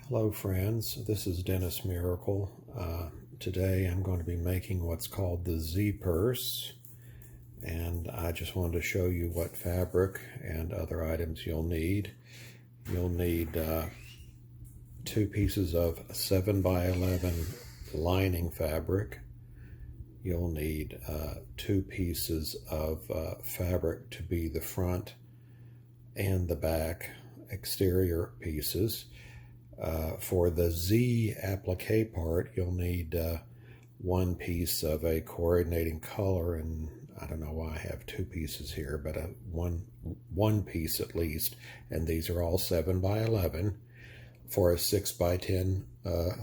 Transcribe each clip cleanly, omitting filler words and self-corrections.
Hello friends, this is Dennis Miracle. Today I'm going to be making what's called the Z purse, and I just wanted to show you what fabric and other items you'll need. You'll need 2 pieces of 7 by 11 lining fabric. You'll need 2 pieces of fabric to be the front and the back exterior pieces. For the Z-applique part, you'll need 1 piece of a coordinating color, and I don't know why I have 2 pieces here, but one piece at least, and these are all 7 by 11. For a 6 by 10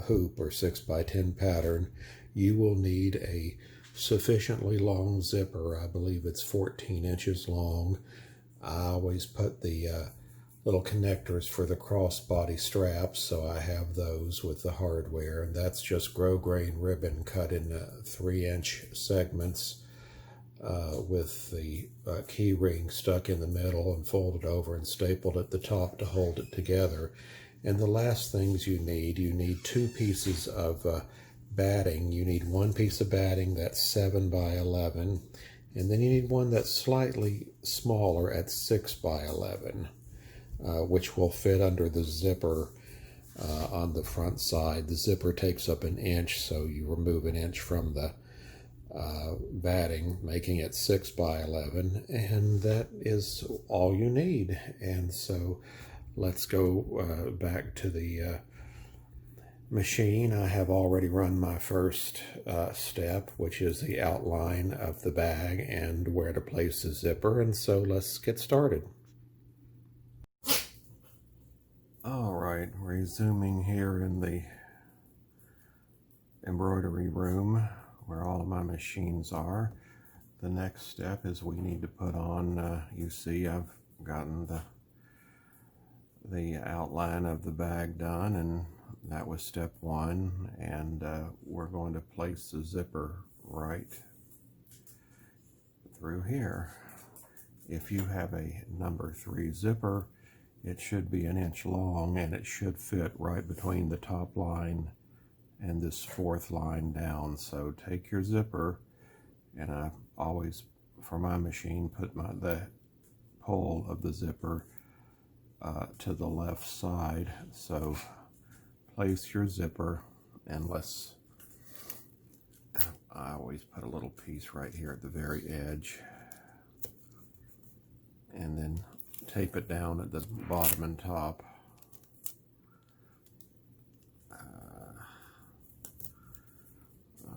hoop or 6 by 10 pattern, you will need a sufficiently long zipper. I believe it's 14 inches long. I always put the little connectors for the crossbody straps, so I have those with the hardware, and that's just grosgrain ribbon cut in 3-inch segments with the key ring stuck in the middle and folded over and stapled at the top to hold it together. And the last things you need 2 pieces of batting. You need 1 piece of batting that's 7 by 11, and then you need one that's slightly smaller at 6 by 11. Which will fit under the zipper on the front side. The zipper takes up 1 inch, so you remove 1 inch from the batting, making it 6 by 11, and that is all you need. And so let's go back to the machine. I have already run my first step, which is the outline of the bag and where to place the zipper, and so let's get started. Alright, resuming here in the embroidery room where all of my machines are. The next step is we need to put on, you see I've gotten the outline of the bag done, and that was step 1, and we're going to place the zipper right through here. If you have a number 3 zipper, it should be 1 inch long, and it should fit right between the top line and this 4th line down. So take your zipper, and I always, for my machine, put the pull of the zipper to the left side. So place your zipper, and I always put a little piece right here at the very edge, and then tape it down at the bottom and top.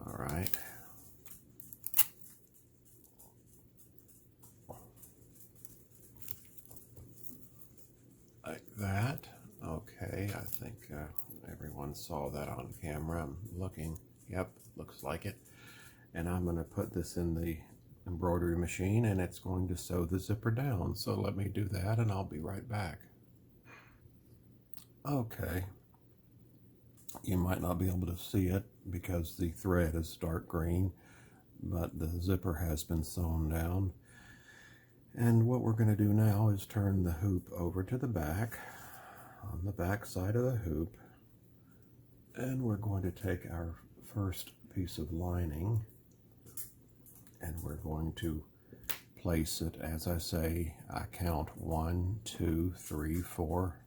All right. Like that. Okay, I think everyone saw that on camera. I'm looking. Yep, looks like it. And I'm going to put this in the embroidery machine, and it's going to sew the zipper down. So let me do that, and I'll be right back. Okay, you might not be able to see it because the thread is dark green, but the zipper has been sewn down. And what we're going to do now is turn the hoop over to the back, on the back side of the hoop, and we're going to take our first piece of lining, and we're going to place it, as I say, I count 1, 2, 3, 4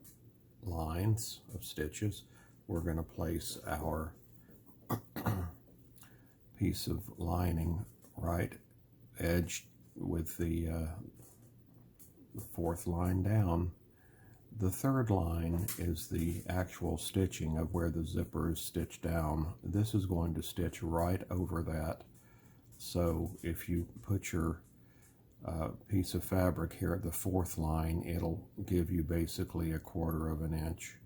lines of stitches. We're going to place our piece of lining right edge with the 4th line down. The 3rd line is the actual stitching of where the zipper is stitched down. This is going to stitch right over that. So if you put your piece of fabric here at the 4th line, it'll give you basically 1/4 of 1 inch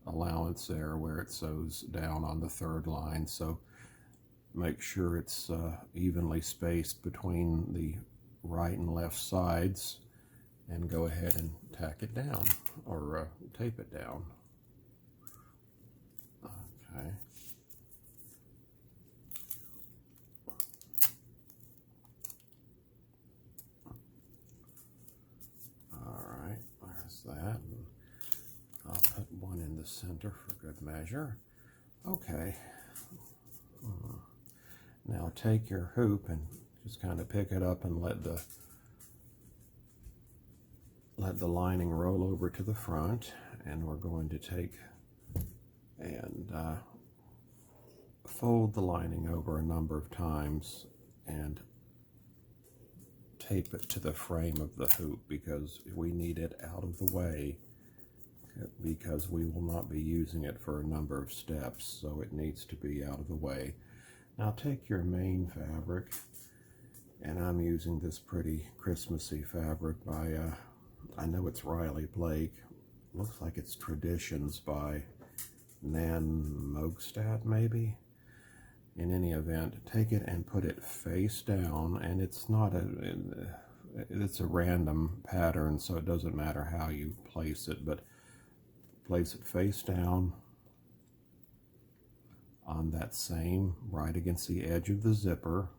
allowance there where it sews down on the 3rd line. So make sure it's evenly spaced between the right and left sides, and go ahead and tack it down, or tape it down. Okay. All right, there's that. And I'll put one in the center for good measure. Okay. Now take your hoop and just kind of pick it up and let the lining roll over to the front, and we're going to take and fold the lining over a number of times and tape it to the frame of the hoop, because we need it out of the way, because we will not be using it for a number of steps, so it needs to be out of the way. Now take your main fabric, and I'm using this pretty Christmassy fabric by, I know it's Riley Blake, looks like it's Traditions by Nan Mogstad maybe. In any event, take it and put it face down, and it's a random pattern, so it doesn't matter how you place it, but place it face down on that same, right against the edge of the zipper.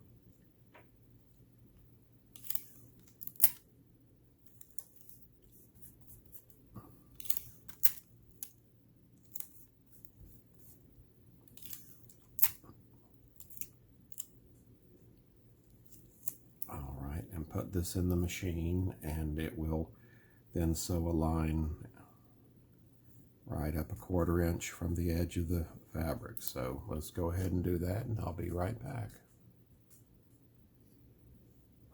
And put this in the machine, and it will then sew a line right up 1/4 inch from the edge of the fabric. So let's go ahead and do that, and I'll be right back.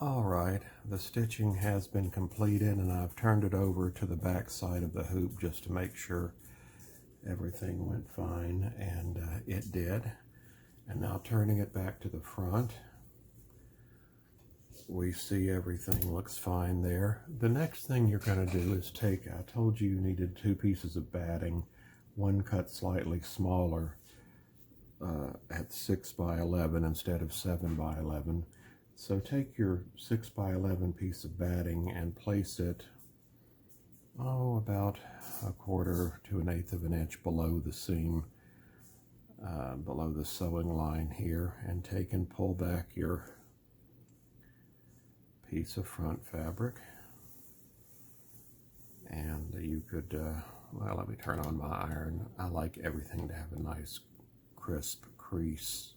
Alright, the stitching has been completed, and I've turned it over to the back side of the hoop just to make sure everything went fine, and it did. And now turning it back to the front, we see everything looks fine there. The next thing you're going to do is take, I told you needed 2 pieces of batting, one cut slightly smaller at 6 by 11 instead of 7 by 11. So take your 6 by 11 piece of batting and place it, about 1/4 to 1/8 of an inch below the seam, below the sewing line here, and take and pull back your piece of front fabric, and you could, well, let me turn on my iron. I like everything to have a nice crisp crease,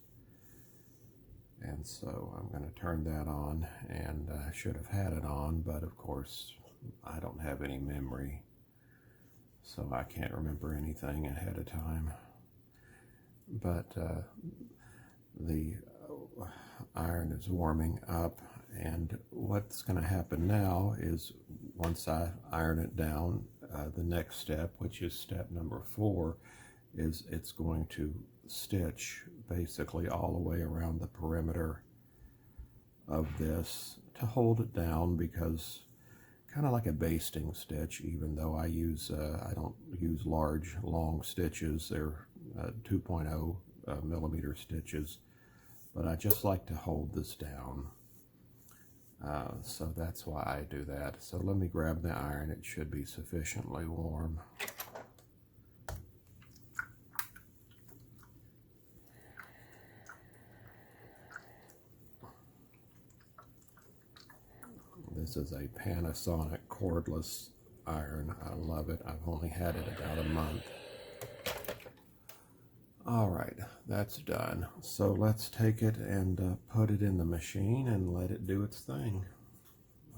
and so I'm going to turn that on, and I should have had it on, but of course I don't have any memory, so I can't remember anything ahead of time. But the iron is warming up, and what's going to happen now is once I iron it down, the next step, which is step number 4, is it's going to stitch basically all the way around the perimeter of this to hold it down, because kind of like a basting stitch, even though I don't use large long stitches. They're 2.0 millimeter stitches, but I just like to hold this down. So that's why I do that. So let me grab the iron. It should be sufficiently warm. This is a Panasonic cordless iron. I love it. I've only had it about a month. Alright, that's done. So let's take it and put it in the machine and let it do its thing.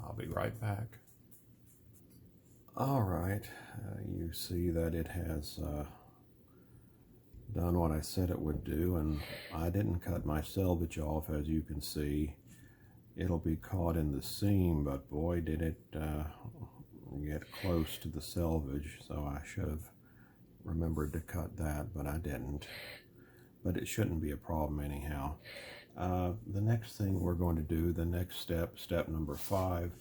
I'll be right back. Alright, you see that it has done what I said it would do, and I didn't cut my selvage off, as you can see. It'll be caught in the seam, but boy did it get close to the selvage, so I should have remembered to cut that, but I didn't. But it shouldn't be a problem anyhow. The next thing we're going to do, the next step, step number 5,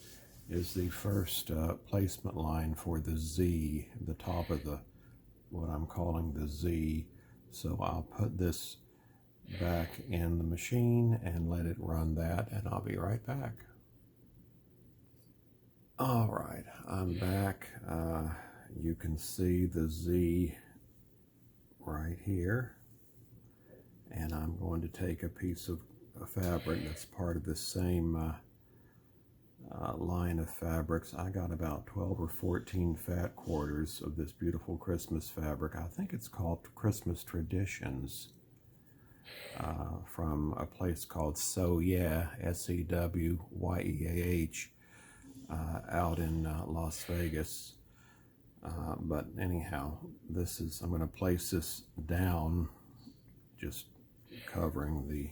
is the first placement line for the Z, the top of the, what I'm calling the Z. So I'll put this back in the machine and let it run that, and I'll be right back. Alright, I'm back. You can see the Z right here, and I'm going to take a piece of fabric that's part of this same line of fabrics. I got about 12 or 14 fat quarters of this beautiful Christmas fabric. I think it's called Christmas Traditions, from a place called Sewyeah, Sewyeah, out in Las Vegas. But anyhow, I'm going to place this down, just covering the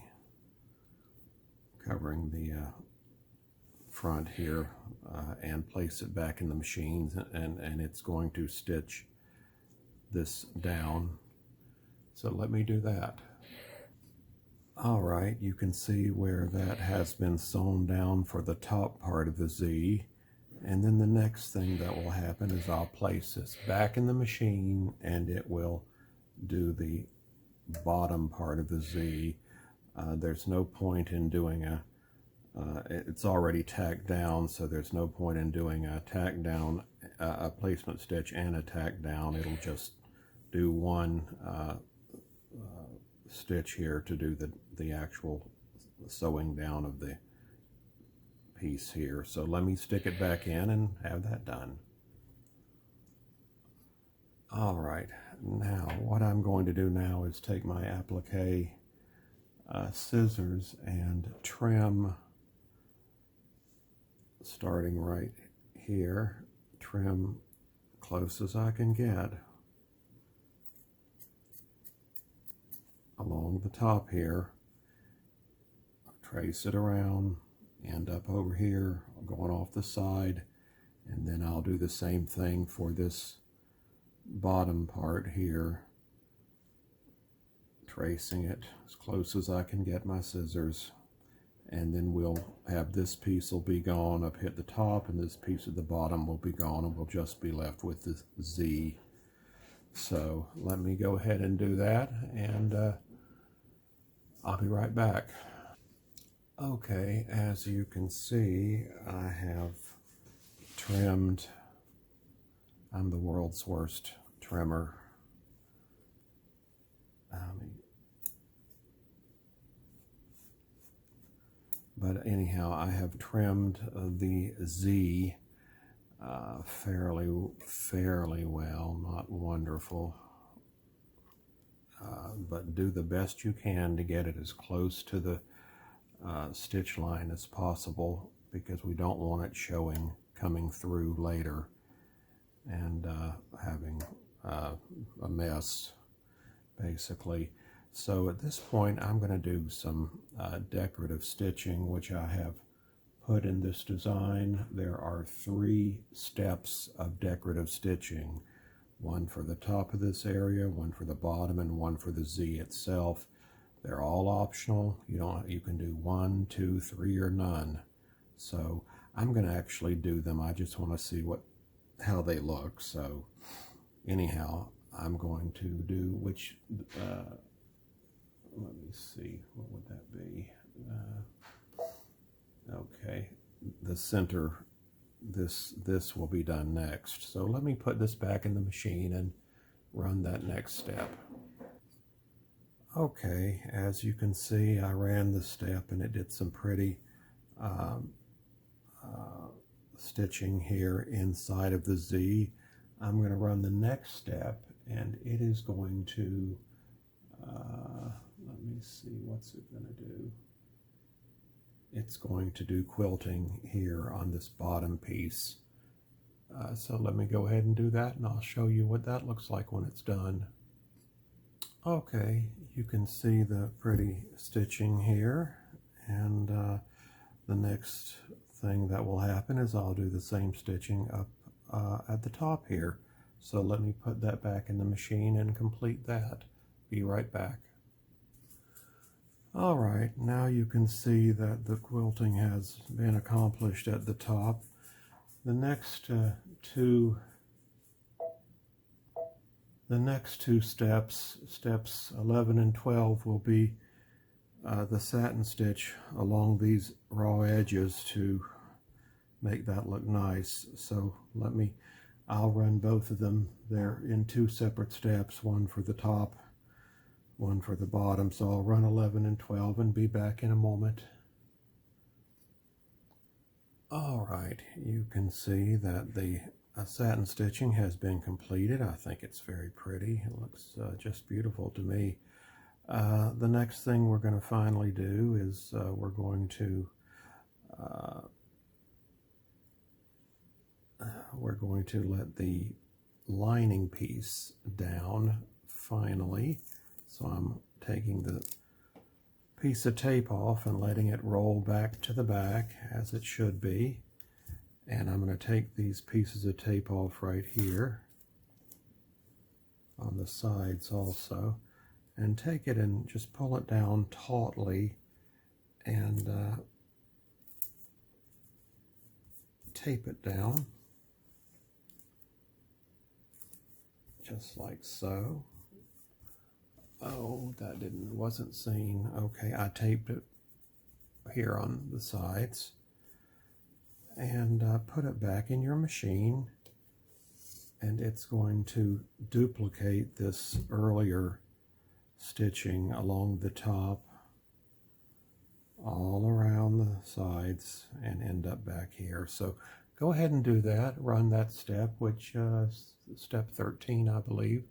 front here, and place it back in the machines, and it's going to stitch this down. So let me do that. All right, you can see where that has been sewn down for the top part of the Z. And then the next thing that will happen is I'll place this back in the machine, and it will do the bottom part of the Z. There's no point in doing it's already tacked down, so there's no point in doing a tack down, a placement stitch and a tack down. It'll just do one stitch here to do the actual sewing down of the piece here. So let me stick it back in and have that done. All right, now what I'm going to do now is take my applique scissors and trim, starting right here, trim close as I can get along the top here, trace it around, end up over here, going off the side, and then I'll do the same thing for this bottom part here, tracing it as close as I can get my scissors, and then we'll have this piece will be gone up at the top, and this piece at the bottom will be gone, and we'll just be left with the Z. So let me go ahead and do that, and I'll be right back. Okay, as you can see, I have trimmed. I'm the world's worst trimmer. But anyhow, I have trimmed the Z fairly well, not wonderful, but do the best you can to get it as close to the stitch line as possible, because we don't want it coming through later and having a mess, basically. So at this point, I'm going to do some decorative stitching, which I have put in this design. There are 3 steps of decorative stitching, one for the top of this area, one for the bottom, and one for the Z itself. They're all optional. You can do 1, 2, 3, or none. So I'm going to actually do them. I just want to see how they look. So anyhow, I'm going to do let me see, what would that be? Okay, the center, this will be done next. So let me put this back in the machine and run that next step. Okay, as you can see, I ran the step and it did some pretty stitching here inside of the Z. I'm going to run the next step, and it is going to, let me see, what's it going to do? It's going to do quilting here on this bottom piece. So let me go ahead and do that, and I'll show you what that looks like when it's done. Okay, you can see the pretty stitching here, and the next thing that will happen is I'll do the same stitching up at the top here. So let me put that back in the machine and complete that. Be right back. All right, now you can see that the quilting has been accomplished at the top. The next two steps, steps 11 and 12, will be the satin stitch along these raw edges to make that look nice. So I'll run both of them. They're in 2 separate steps, one for the top, one for the bottom. So I'll run 11 and 12 and be back in a moment. All right, you can see that the satin stitching has been completed. I think it's very pretty. It looks just beautiful to me. The next thing we're going to finally do is we're going to let the lining piece down finally. So I'm taking the piece of tape off and letting it roll back to the back as it should be. And I'm going to take these pieces of tape off right here on the sides also, and take it and just pull it down tautly and tape it down just like so. Oh, that wasn't seen. Okay, I taped it here on the sides, and put it back in your machine, and it's going to duplicate this earlier stitching along the top, all around the sides, and end up back here. So go ahead and do that, run that step, which step 13 I believe,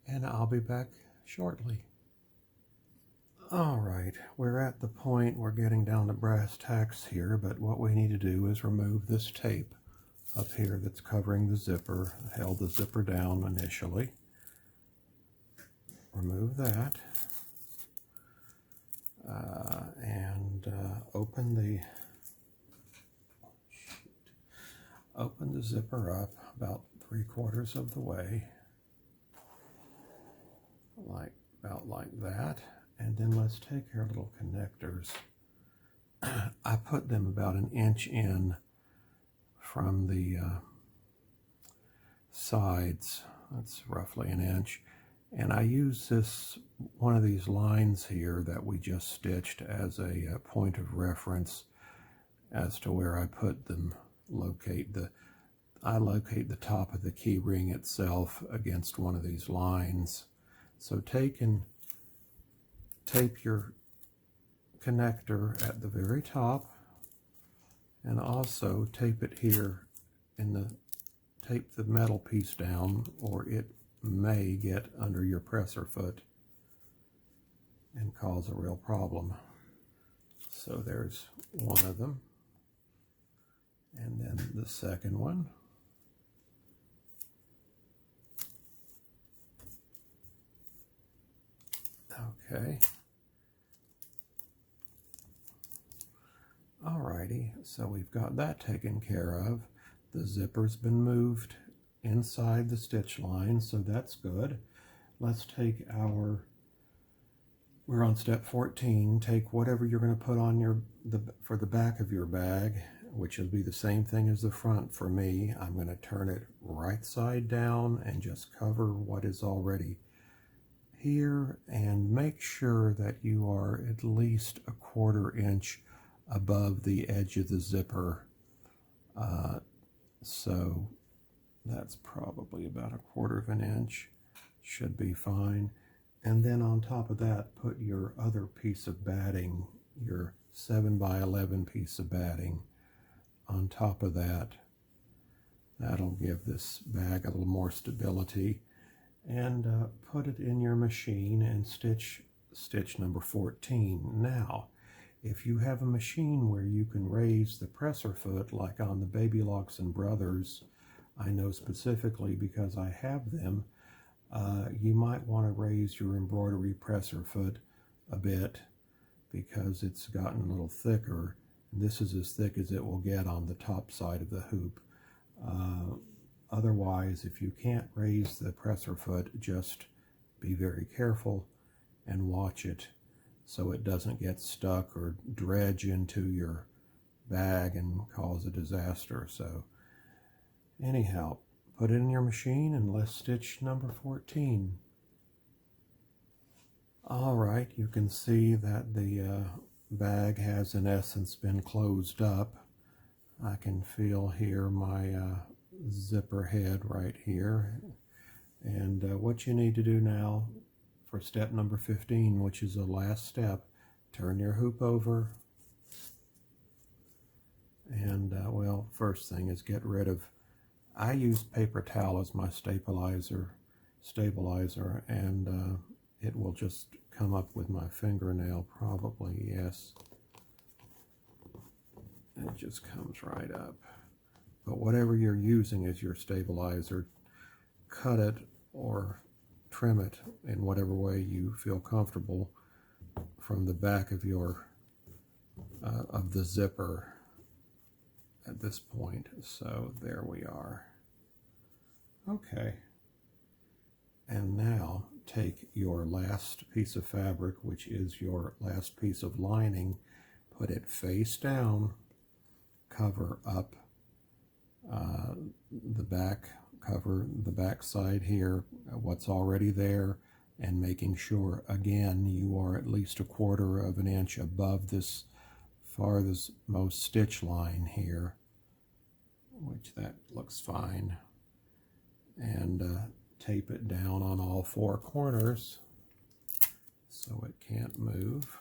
and I'll be back shortly. All right, we're at the point, we're getting down to brass tacks here, but what we need to do is remove this tape up here that's covering the zipper, held the zipper down initially. Remove that, and open the zipper up about 3/4 of the way, about like that. And then let's take our little connectors. I put them about 1 inch in from the sides. That's roughly 1 inch. And I use one of these lines here that we just stitched as a point of reference as to where I put them. I locate the top of the key ring itself against one of these lines. So take and tape your connector at the very top, and also tape it here tape the metal piece down, or it may get under your presser foot and cause a real problem. So there's one of them, and then the second one. Okay. Alrighty, so we've got that taken care of. The zipper's been moved inside the stitch line, so that's good. Let's take we're on step 14. Take whatever you're going to put on for the back of your bag, which will be the same thing as the front for me. I'm going to turn it right side down and just cover what is already here, and make sure that you are at least 1/4 inch above the edge of the zipper. So that's probably about 1/4 inch, should be fine. And then on top of that, put your other piece of batting, your 7x11 piece of batting on top of that. That'll give this bag a little more stability. And put it in your machine and stitch number 14. Now, if you have a machine where you can raise the presser foot, like on the Baby Locks and Brothers, I know specifically because I have them, you might want to raise your embroidery presser foot a bit because it's gotten a little thicker. This is as thick as it will get on the top side of the hoop. Otherwise, if you can't raise the presser foot, just be very careful and watch it so it doesn't get stuck or dredge into your bag and cause a disaster. So anyhow, put it in your machine and let's stitch number 14. All right, you can see that the bag has in essence been closed up. I can feel here my zipper head right here. And what you need to do now for step number 15, which is the last step, turn your hoop over And well, first thing is get rid of, I use paper towel as my stabilizer, and it will just come up with my fingernail probably, yes. It just comes right up. But whatever you're using as your stabilizer, cut it or trim it in whatever way you feel comfortable from the back of your of the zipper at this point. So there we are. Okay. And now take your last piece of fabric, which is your last piece of lining, put it face down, cover up the back, cover the back side here, what's already there, and making sure again you are at least 1/4 of an inch above this farthest most stitch line here, which that looks fine, and tape it down on all 4 corners so it can't move.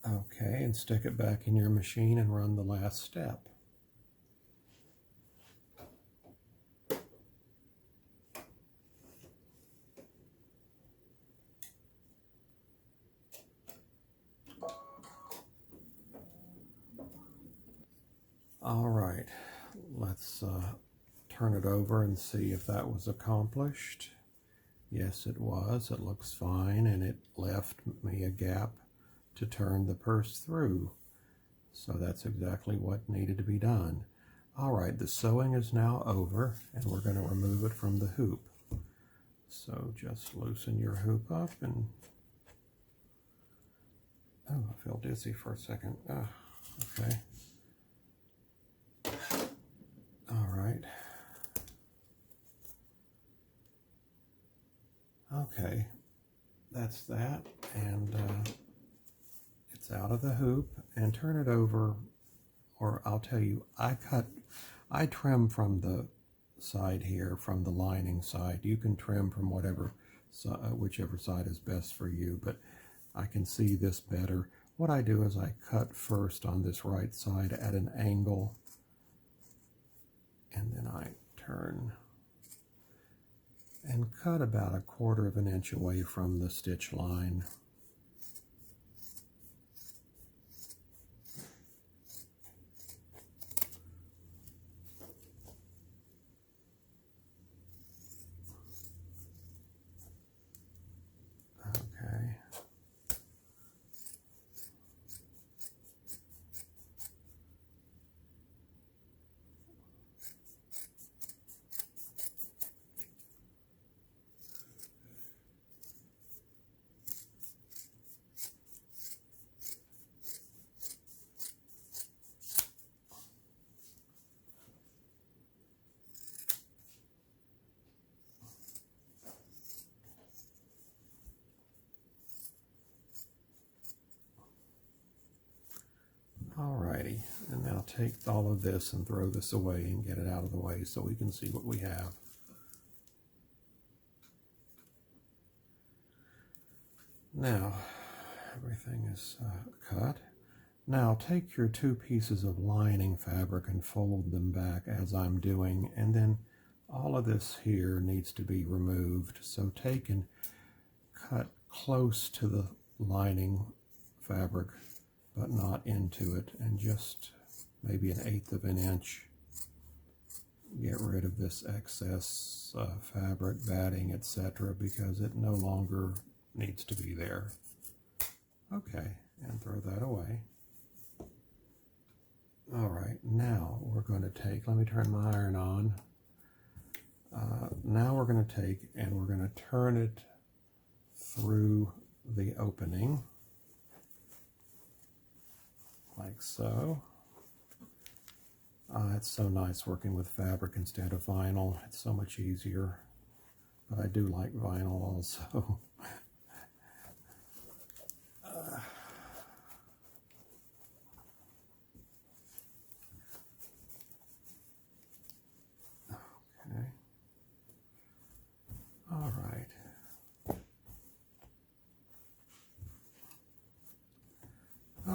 Okay, and stick it back in your machine and run the last step. All right, let's turn it over and see if that was accomplished. Yes, it was. It looks fine, and it left me a gap to turn the purse through. So that's exactly what needed to be done. All right, the sewing is now over, and we're going to remove it from the hoop. So just loosen your hoop up and... Oh, I feel dizzy for a second. Oh, okay. All right. Okay, that's that, and it's out of the hoop, and turn it over, or I'll tell you, I trim from the side here, from the lining side. You can trim from whichever side is best for you, but I can see this better. What I do is I cut first on this right side at an angle, and then I turn and cut about 1/4 of an inch away from the stitch line. Okay. Alrighty, and now take all of this and throw this away and get it out of the way so we can see what we have. Now, everything is cut. Now take your 2 pieces of lining fabric and fold them back as I'm doing, and then all of this here needs to be removed. So take and cut close to the lining fabric, but not into it, and just maybe 1/8 of an inch. Get rid of this excess fabric, batting, etc., because it no longer needs to be there. Okay, and throw that away. All right, now we're going to take, let me turn my iron on. Now we're going to take and we're going to turn it through the opening, like so. It's so nice working with fabric instead of vinyl. It's so much easier, but I do like vinyl also.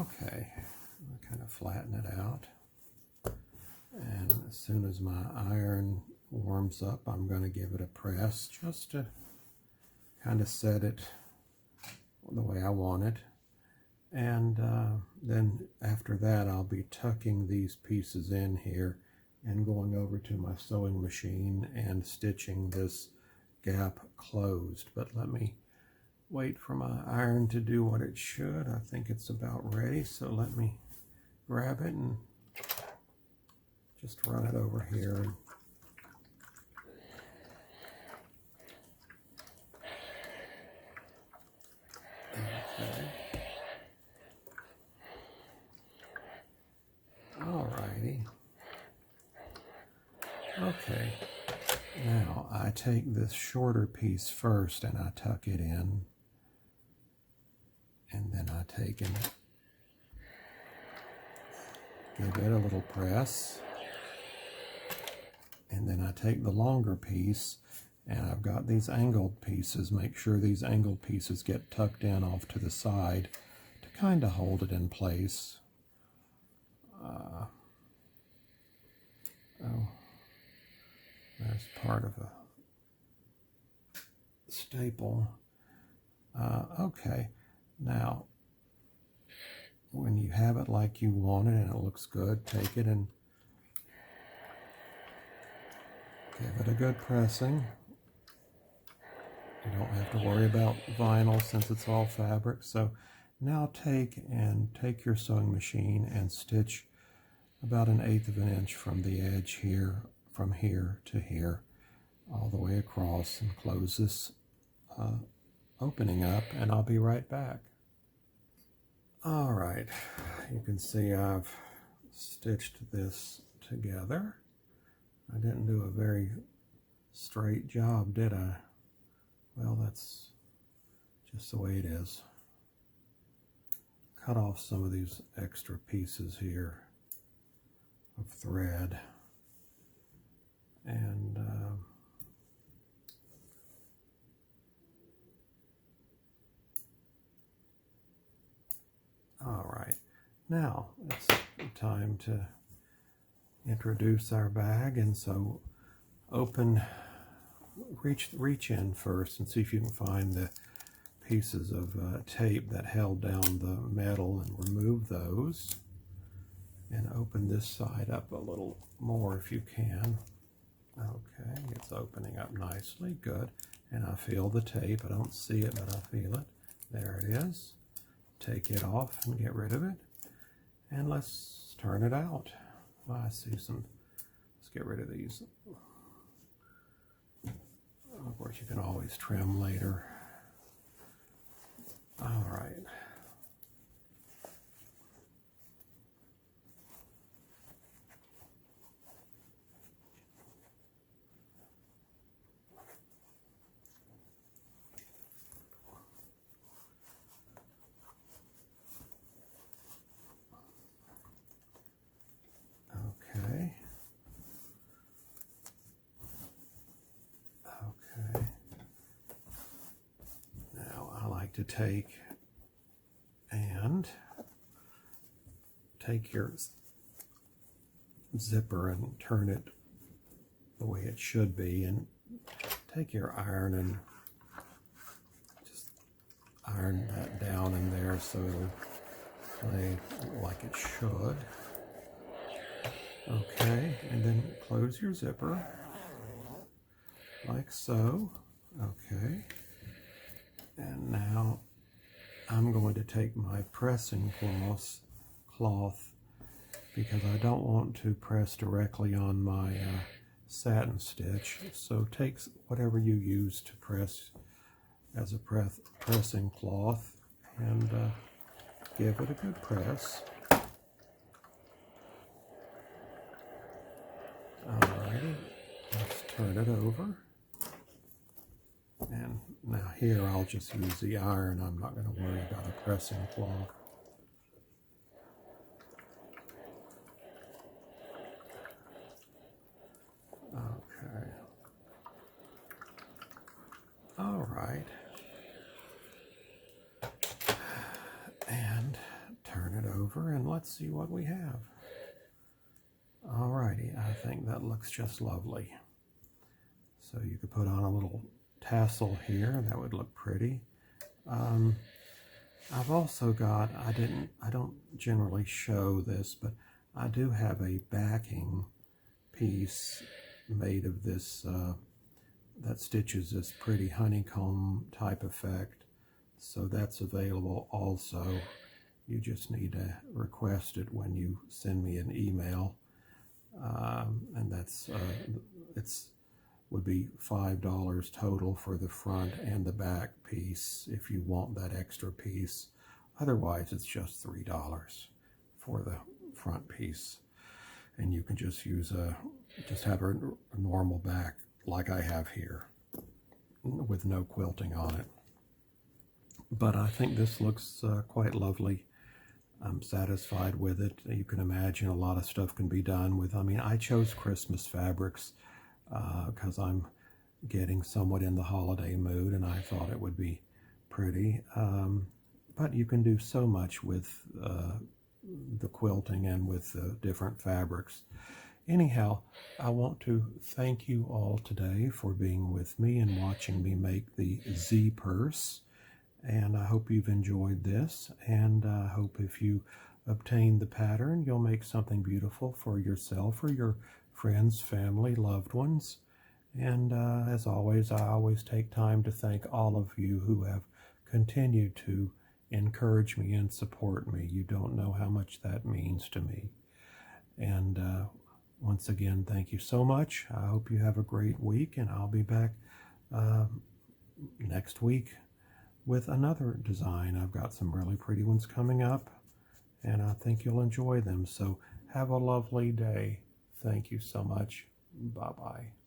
Okay, I kind of flatten it out. And as soon as my iron warms up, I'm going to give it a press just to kind of set it the way I want it. And then after that, I'll be tucking these pieces in here and going over to my sewing machine and stitching this gap closed. But let me wait for my iron to do what it should. I think it's about ready, so let me grab it and just run it over here. Okay. Alrighty. Okay. Now I take this shorter piece first and I tuck it in. And then I take and give it a little press. And then I take the longer piece, and I've got these angled pieces. Make sure these angled pieces get tucked in off to the side to kind of hold it in place. There's part of a staple. Okay, now when you have it like you want it and it looks good, take it and give it a good pressing. You don't have to worry about vinyl since it's all fabric. So now take your sewing machine and stitch about 1/8 of an inch from the edge here, from here to here, all the way across, and close this opening up, and I'll be right back. All right, you can see I've stitched this together. I didn't do a very straight job, did I? Well, that's just the way it is. Cut off some of these extra pieces here of thread. And all right, now it's time to introduce our bag. And so reach in first and see if you can find the pieces of tape that held down the metal, and remove those, and open this side up a little more if you can. Okay, it's opening up nicely, good. And I feel the tape. I don't see it, but I feel it. There it is. Take it off and get rid of it, and let's turn it out. I see some. Let's get rid of these. Of course, you can always trim later. All right. Okay. Okay. Now I like to take your zipper and turn it the way it should be, and take your iron and just iron that down in there so it'll lay like it should. Okay, and then close your zipper like so. Okay, and now I'm going to take my pressing cloth because I don't want to press directly on my satin stitch. So take whatever you use to press as a pressing cloth and give it a good press. Alrighty, let's turn it over. And now here I'll just use the iron. I'm not going to worry about a pressing cloth. Okay. All right. And turn it over. over and let's see what we have. Alrighty, I think that looks just lovely. So you could put on a little tassel here, that would look pretty. I've also got, I don't generally show this, but I do have a backing piece made of this, that stitches this pretty honeycomb type effect. So that's available also. You just need to request it when you send me an email. And that's, would be $5 total for the front and the back piece if you want that extra piece. Otherwise, it's just $3 for the front piece. And you can just use just have a normal back like I have here with no quilting on it. But I think this looks quite lovely. I'm satisfied with it. You can imagine a lot of stuff can be done with, I mean, I chose Christmas fabrics because I'm getting somewhat in the holiday mood and I thought it would be pretty. But you can do so much with the quilting and with different fabrics. Anyhow, I want to thank you all today for being with me and watching me make the Z purse. And I hope you've enjoyed this, and I hope if you obtain the pattern, you'll make something beautiful for yourself or your friends, family, loved ones. And as always, I always take time to thank all of you who have continued to encourage me and support me. You don't know how much that means to me. And once again, thank you so much. I hope you have a great week, and I'll be back next week with another design. I've got some really pretty ones coming up, and I think you'll enjoy them. So have a lovely day. Thank you so much. Bye-bye.